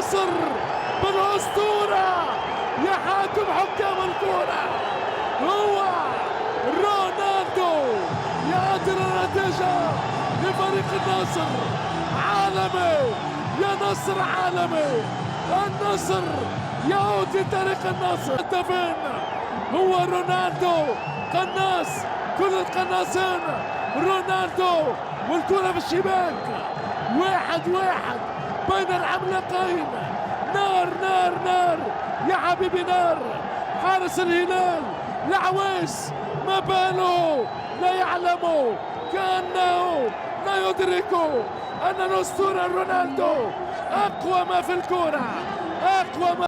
النصر بالأسطورة يحاكم حكام الكرة، هو رونالدو يعادل النتيجة لفريق النصر. عالمي يا نصر، عالمي، النصر يعود لتاريخ النصر. هدفين هو رونالدو، قناص كل القناصين رونالدو، والكرة في الشباك، 1-1 بين العملاقين. نار نار نار يا حبيبي، نار. حارس الهلال العويس ما باله، لا يعلم، كأنه لا يدرك أن الأسطورة رونالدو أقوى ما في الكرة، أقوى ما